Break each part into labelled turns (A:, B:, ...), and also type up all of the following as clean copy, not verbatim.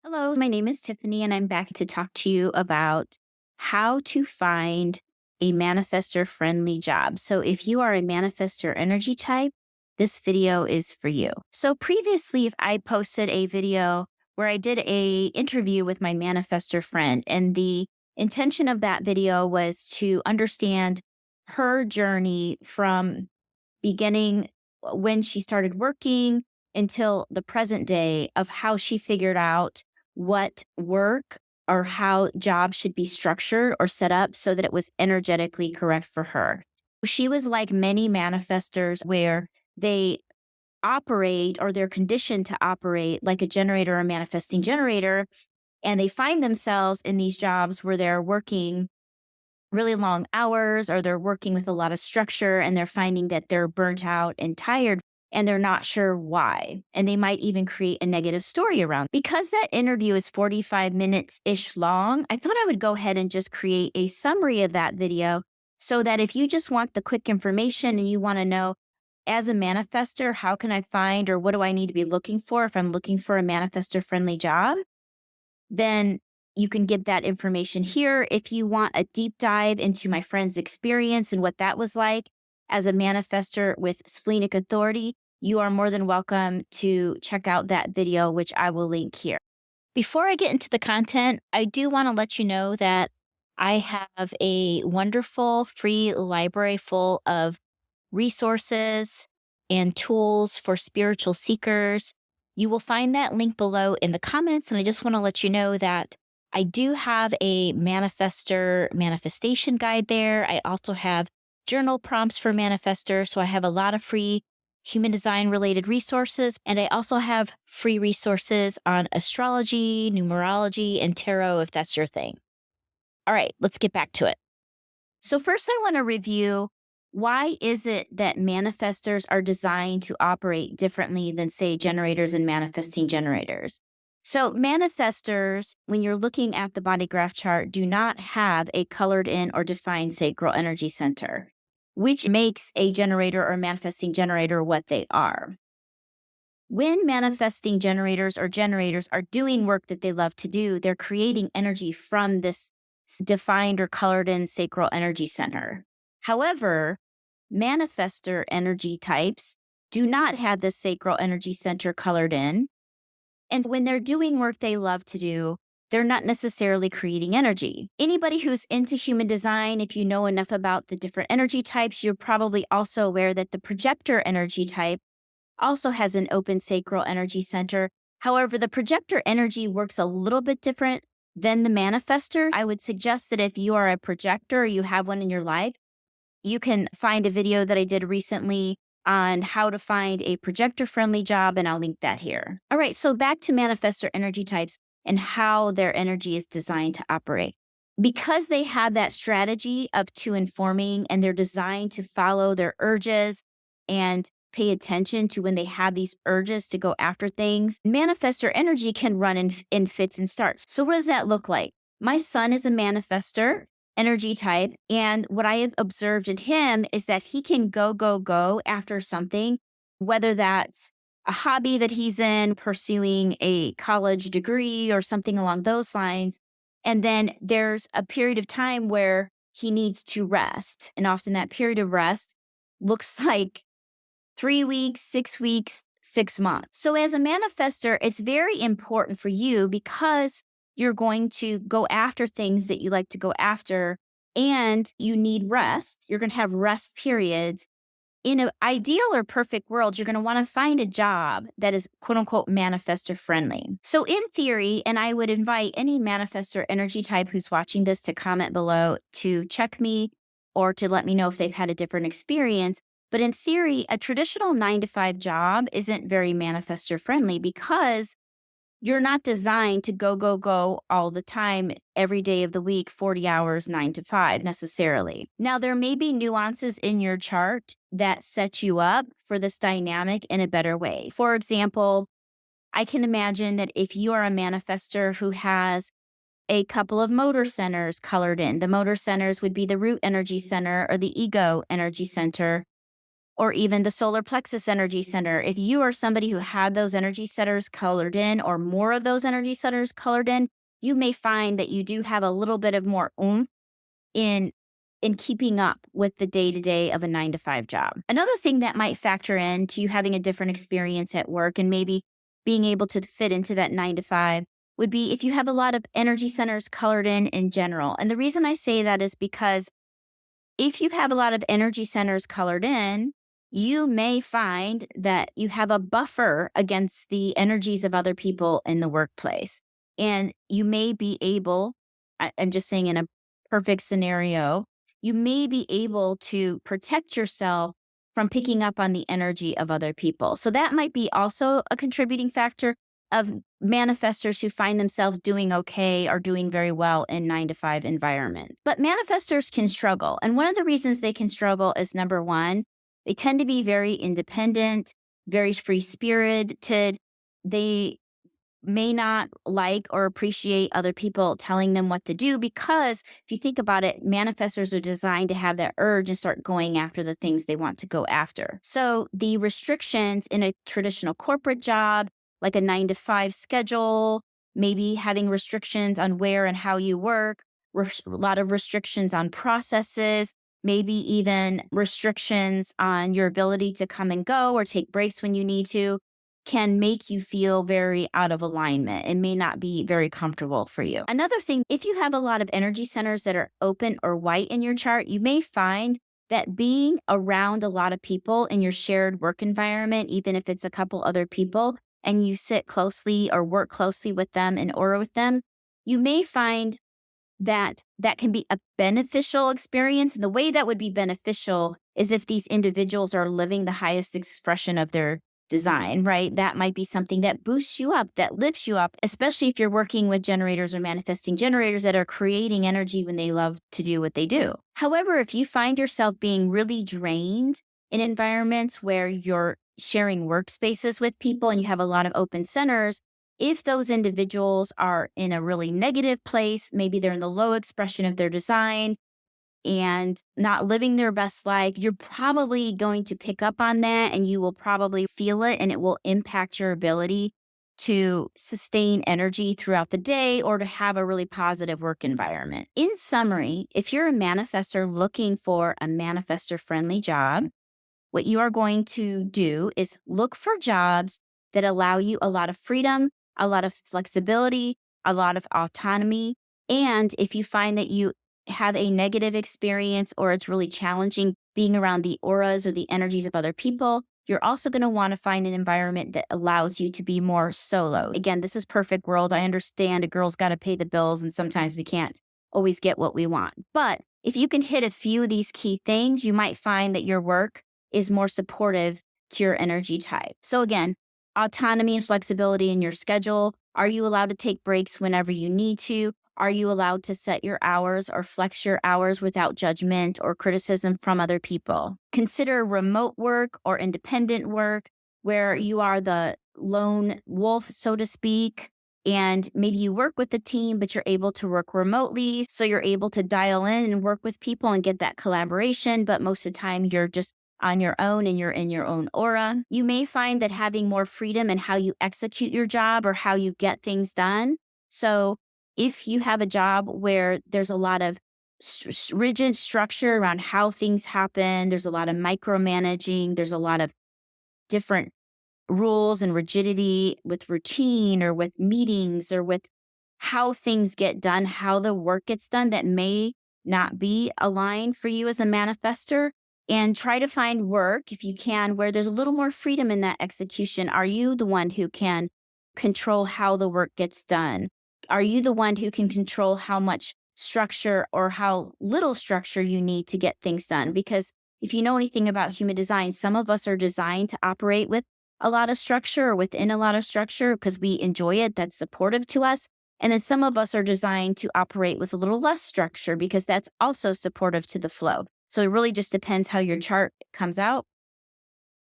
A: Hello, my name is Tiffany, and I'm back to talk to you about how to find a manifestor friendly job. So, if you are a manifestor energy type, this video is for you. So, previously, I posted a video where I did a interview with my manifestor friend, and the intention of that video was to understand her journey from beginning when she started working until the present day of how she figured out what work or how jobs should be structured or set up so that it was energetically correct for her. She was like many manifestors where they operate or they're conditioned to operate like a generator or manifesting generator. And they find themselves in these jobs where they're working really long hours or they're working with a lot of structure and they're finding that they're burnt out and tired and they're not sure why. And they might even create a negative story around. Because that interview is 45 minutes ish long, I thought I would go ahead and just create a summary of that video so that if you just want the quick information and you want to know, as a manifester, how can I find or what do I need to be looking for if I'm looking for a manifestor friendly job? Then you can get that information here. If you want a deep dive into my friend's experience and what that was like as a manifestor with splenic authority, you are more than welcome to check out that video, which I will link here. Before I get into the content, I do want to let you know that I have a wonderful free library full of resources and tools for spiritual seekers. You will find that link below in the comments. And I just want to let you know that I do have a manifestor manifestation guide there. I also have journal prompts for manifestors. So I have a lot of free human design related resources. And I also have free resources on astrology, numerology, and tarot if that's your thing. All right, let's get back to it. So first I want to review, why is it that manifestors are designed to operate differently than, say, generators and manifesting generators? So manifestors, when you're looking at the body graph chart, do not have a colored in or defined sacral energy center, which makes a generator or manifesting generator what they are. When manifesting generators or generators are doing work that they love to do, they're creating energy from this defined or colored in sacral energy center. However, manifestor energy types do not have the sacral energy center colored in. And when they're doing work they love to do, they're not necessarily creating energy. Anybody who's into human design, if you know enough about the different energy types, you're probably also aware that the projector energy type also has an open sacral energy center. However, the projector energy works a little bit different than the manifestor. I would suggest that if you are a projector or you have one in your life, you can find a video that I did recently on how to find a projector friendly job, and I'll link that here. All right, so back to manifestor energy types and how their energy is designed to operate. Because they have that strategy of to informing and they're designed to follow their urges and pay attention to when they have these urges to go after things, manifestor energy can run in fits and starts. So what does that look like? My son is a manifestor energy type. And what I have observed in him is that he can go after something, whether that's a hobby that he's in, pursuing a college degree or something along those lines. And then there's a period of time where he needs to rest. And often that period of rest looks like 3 weeks, 6 weeks, 6 months. So as a manifestor, it's very important for you because you're going to go after things that you like to go after and you need rest. You're going to have rest periods. In an ideal or perfect world, you're going to want to find a job that is quote unquote manifestor friendly. So in theory, and I would invite any manifestor energy type who's watching this to comment below to check me or to let me know if they've had a different experience. But in theory, a traditional 9 to 5 job isn't very manifestor friendly because you're not designed to go all the time, every day of the week, 40 hours, 9 to 5 necessarily. Now, there may be nuances in your chart that set you up for this dynamic in a better way. For example, I can imagine that if you are a manifestor who has a couple of motor centers colored in, the motor centers would be the root energy center or the ego energy center. or even the solar plexus energy center. If you are somebody who had those energy centers colored in or more of those energy centers colored in, you may find that you do have a little bit of more oomph in keeping up with the day-to-day of a 9 to 5 job. Another thing that might factor into you having a different experience at work and maybe being able to fit into that 9 to 5 would be if you have a lot of energy centers colored in general. And the reason I say that is because if you have a lot of energy centers colored in, you may find that you have a buffer against the energies of other people in the workplace. And you may be able, I'm just saying in a perfect scenario, you may be able to protect yourself from picking up on the energy of other people. So that might be also a contributing factor of manifestors who find themselves doing okay or doing very well in 9 to 5 environments. But manifestors can struggle. And one of the reasons they can struggle is number one, they tend to be very independent, very free spirited. They may not like or appreciate other people telling them what to do because if you think about it, manifestors are designed to have that urge and start going after the things they want to go after. So the restrictions in a traditional corporate job, like a 9 to 5 schedule, maybe having restrictions on where and how you work, a lot of restrictions on processes, maybe even restrictions on your ability to come and go or take breaks when you need to, can make you feel very out of alignment and may not be very comfortable for you. Another thing, if you have a lot of energy centers that are open or white in your chart, you may find that being around a lot of people in your shared work environment, even if it's a couple other people, and you sit closely or work closely with them and aura with them, you may find that that can be a beneficial experience. And the way that would be beneficial is if these individuals are living the highest expression of their design, right? That might be something that boosts you up, that lifts you up, especially if you're working with generators or manifesting generators that are creating energy when they love to do what they do. However, if you find yourself being really drained in environments where you're sharing workspaces with people and you have a lot of open centers, if those individuals are in a really negative place, maybe they're in the low expression of their design and not living their best life, you're probably going to pick up on that and you will probably feel it and it will impact your ability to sustain energy throughout the day or to have a really positive work environment. In summary, if you're a manifestor looking for a manifestor friendly job, what you are going to do is look for jobs that allow you a lot of freedom, a lot of flexibility, a lot of autonomy. And if you find that you have a negative experience or it's really challenging being around the auras or the energies of other people, you're also going to want to find an environment that allows you to be more solo. Again, this is perfect world. I understand a girl's got to pay the bills and sometimes we can't always get what we want. But if you can hit a few of these key things, you might find that your work is more supportive to your energy type. So again, autonomy and flexibility in your schedule. Are you allowed to take breaks whenever you need to? Are you allowed to set your hours or flex your hours without judgment or criticism from other people? Consider remote work or independent work where you are the lone wolf, so to speak, and maybe you work with a team, but you're able to work remotely. So you're able to dial in and work with people and get that collaboration. But most of the time, you're just on your own and you're in your own aura. You may find that having more freedom in how you execute your job or how you get things done. So if you have a job where there's a lot of rigid structure around how things happen, there's a lot of micromanaging, there's a lot of different rules and rigidity with routine or with meetings or with how things get done, how the work gets done that may not be aligned for you as a manifestor. And try to find work, if you can, where there's a little more freedom in that execution. Are you the one who can control how the work gets done? Are you the one who can control how much structure or how little structure you need to get things done? Because if you know anything about human design, some of us are designed to operate with a lot of structure or within a lot of structure because we enjoy it. That's supportive to us. And then some of us are designed to operate with a little less structure because that's also supportive to the flow. So it really just depends how your chart comes out.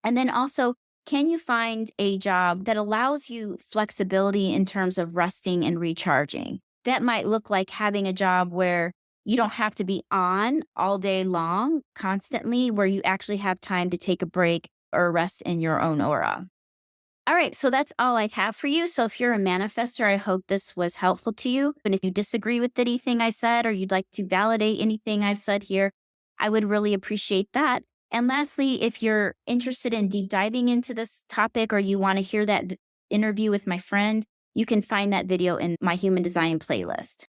A: And then also, can you find a job that allows you flexibility in terms of resting and recharging? That might look like having a job where You don't have to be on all day long constantly, where you actually have time to take a break or rest in your own aura. All right, so that's all I have for you. So if you're a manifester, I hope this was helpful to you. And if you disagree with anything I said or you'd like to validate anything I've said here, I would really appreciate that. And lastly, if you're interested in deep diving into this topic or you want to hear that interview with my friend, you can find that video in my human design playlist.